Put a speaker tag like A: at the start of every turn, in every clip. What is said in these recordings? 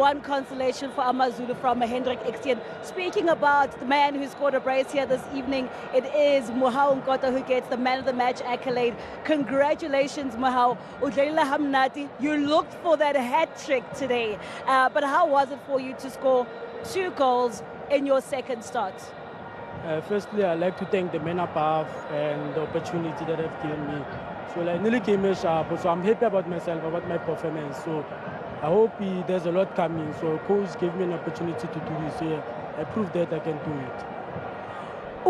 A: one consolation for AmaZulu from Hendrik Ixtien. Speaking about the man who scored a brace here this evening, it is Nkota who gets the man of the match accolade. Congratulations, Mohau. Udlela Hamnati, you looked for that hat trick today. But how was it for you to score 2 goals in your second start?
B: Firstly, I'd like to thank the men above and the opportunity that they've given me. So I nearly came in sharp, so I'm happy about myself, about my performance. So I hope there's a lot coming. So coach gave me an opportunity to do this. So I proved that I can do it.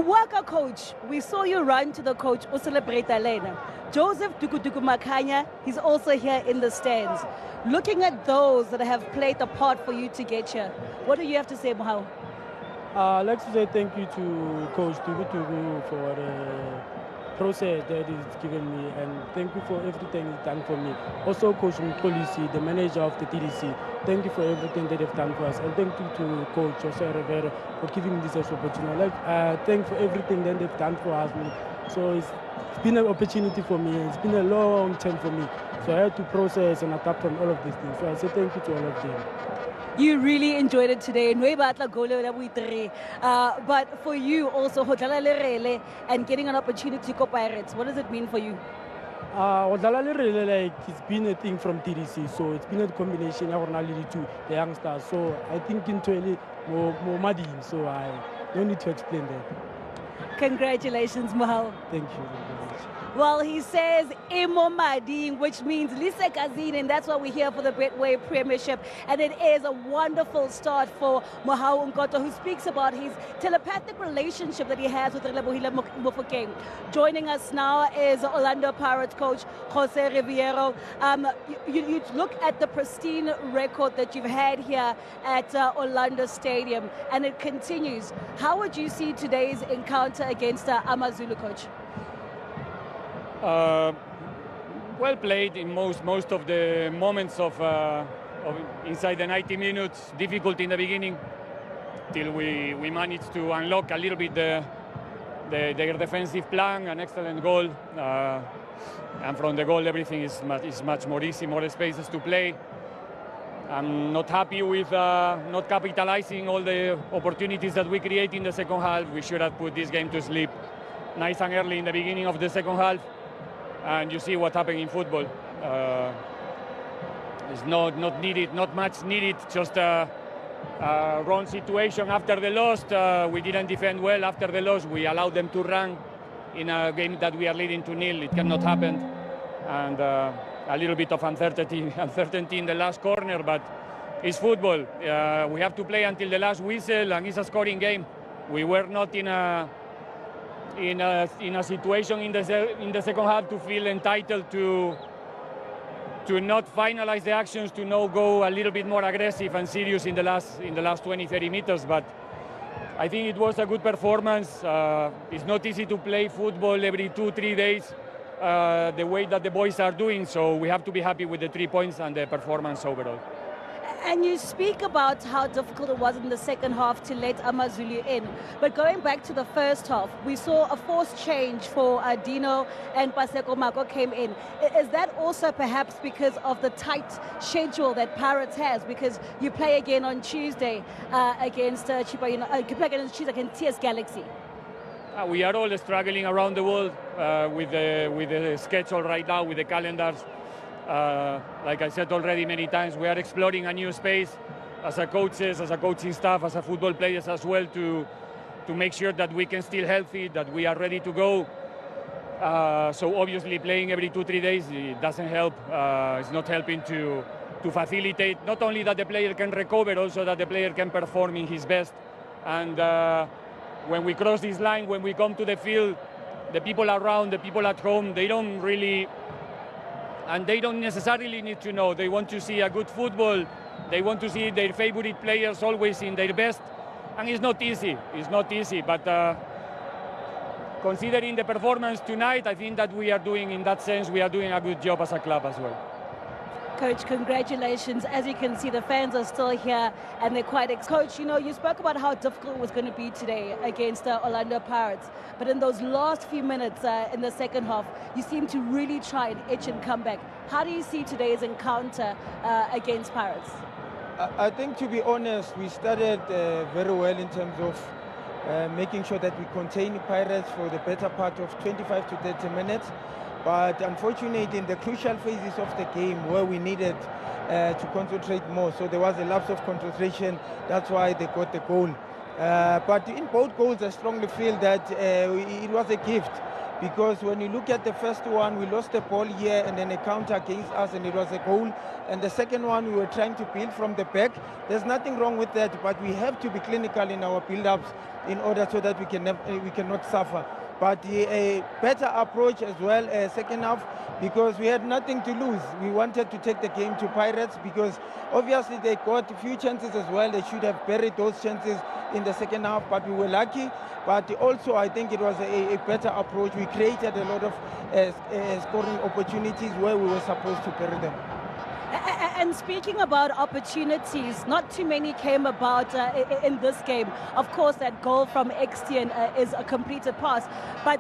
A: Waka coach, we saw you run to the coach, celebrate Elena. Joseph Dukuduku Makanya, he's also here in the stands. Looking at those that have played a part for you to get here, what do you have to say, Mohau?
B: I'd like to say thank you to Coach Dukuduku for the process that he's given me, and thank you for everything he's done for me. Also Coach Mpolisi, the manager of the TDC, thank you for everything that they've done for us, and thank you to Coach Jose Rivera for giving me this opportunity. Thank you for everything that they've done for us. So it's been an opportunity for me. It's been a long time for me. So I had to process and adapt on all of these things. So I say thank you to all of them.
A: You really enjoyed it today. But for you also, and getting an opportunity to go Pirates, what does it mean for you?
B: It's been a thing from TDC, so it's been a combination of the youngsters. So I think in 20 more muddy, so I don't need to explain that.
A: Congratulations, Mohau.
B: Thank you very much.
A: Well, he says Imomadi, which means Lisa Kazin, and that's why we're here for the Betway Premiership. And it is a wonderful start for Mohau Nkota, who speaks about his telepathic relationship that he has with Relebohile Mofokeng. Joining us now is Orlando Pirates coach Jose Riviero. You look at the pristine record that you've had here at Orlando Stadium, and it continues. How would you see today's encounter against AmaZulu, coach?
C: Well played in most of the moments of inside the 90 minutes. Difficult in the beginning, till we managed to unlock a little bit their defensive plan. An excellent goal, and from the goal everything is much more easy, more spaces to play. I'm not happy with not capitalizing all the opportunities that we create in the second half. We should have put this game to sleep nice and early in the beginning of the second half. And you see what happened in football. It's not much needed, just a wrong situation after the loss. We didn't defend well after the loss. We allowed them to run in a game that we are leading 2-0. It cannot happen. And a little bit of uncertainty in the last corner, but it's football. We have to play until the last whistle, and it's a scoring game. We were not in a situation in the second half to feel entitled to not finalize the actions, to not go a little bit more aggressive and serious in the last 20-30 meters. But I think it was a good performance. It's not easy to play football every 2-3 days the way that the boys are doing, so we have to be happy with the 3 points and the performance overall.
A: And you speak about how difficult it was in the second half to let AmaZulu in. But going back to the first half, we saw a forced change for Dino and Paseko Mako came in. Is that also perhaps because of the tight schedule that Pirates has? Because you play again on Tuesday against TS Galaxy.
C: We are all struggling around the world with the schedule right now, with the calendars. Like I said already many times, we are exploring a new space as a coaches, as a coaching staff, as a football players as well, to make sure that we can still healthy, that we are ready to go. So obviously playing every 2-3 days, it doesn't help. It's not helping to facilitate not only that the player can recover, also that the player can perform in his best. And when we cross this line, when we come to the field, the people around, the people at home, they don't really, and they don't necessarily need to know. They want to see a good football. They want to see their favorite players always in their best. And it's not easy. It's not easy. But considering the performance tonight, I think that we are doing, in that sense, we are doing a good job as a club as well.
A: Coach, congratulations. As you can see, the fans are still here and they're quite Coach, you know, you spoke about how difficult it was going to be today against the Orlando Pirates. But in those last few minutes in the second half, you seem to really try and itch and come back. How do you see today's encounter against Pirates?
D: I think, to be honest, we started very well in terms of making sure that we contain Pirates for the better part of 25 to 30 minutes. But unfortunately, in the crucial phases of the game where we needed to concentrate more, so there was a lapse of concentration. That's why they got the goal. But in both goals, I strongly feel that it was a gift. Because when you look at the first one, we lost the ball here and then a counter against us and it was a goal. And the second one, we were trying to build from the back. There's nothing wrong with that, but we have to be clinical in our build-ups in order so that we cannot suffer. But a better approach as well, second half, because we had nothing to lose. We wanted to take the game to Pirates because obviously they got a few chances as well. They should have buried those chances in the second half, but we were lucky. But also, I think it was a better approach. We created a lot of scoring opportunities where we were supposed to bury them.
A: And speaking about opportunities, not too many came about in this game. Of course, that goal from Extian is a completed pass. But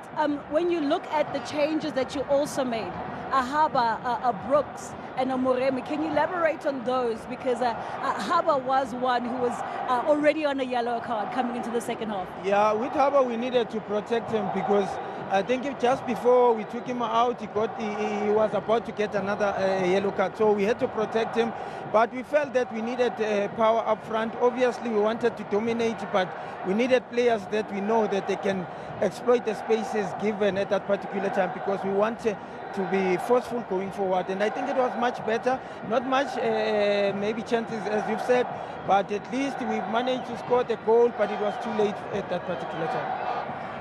A: when you look at the changes that you also made, Ahaba, Brooks, and Moremi, can you elaborate on those? Because Ahaba was one who was already on a yellow card coming into the second half.
D: Yeah, with Ahaba we needed to protect him because I think just before we took him out, he was about to get another yellow card. So we had to protect him. But we felt that we needed power up front. Obviously, we wanted to dominate, but we needed players that we know that they can exploit the spaces given at that particular time because we wanted to be forceful going forward. And I think it was much better. Not much, maybe chances, as you've said, but at least we managed to score the goal, but it was too late at that particular time.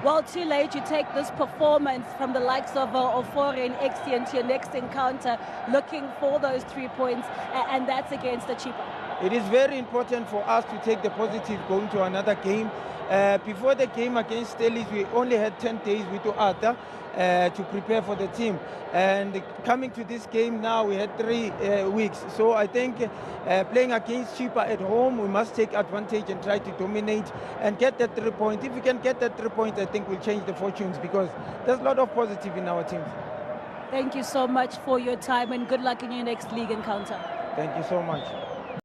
A: Well, too late. You take this performance from the likes of Ofore and Extian to your next encounter, looking for those 3 points, and that's against the Chipa.
D: It is very important for us to take the positive going to another game. Before the game against Stellies, we only had 10 days with Nkota to prepare for the team. And coming to this game now, we had 3 weeks. So I think playing against Chipa at home, we must take advantage and try to dominate and get that 3 points. If we can get that 3 points, I think we'll change the fortunes because there's a lot of positive in our teams.
A: Thank you so much for your time and good luck in your next league encounter.
D: Thank you so much.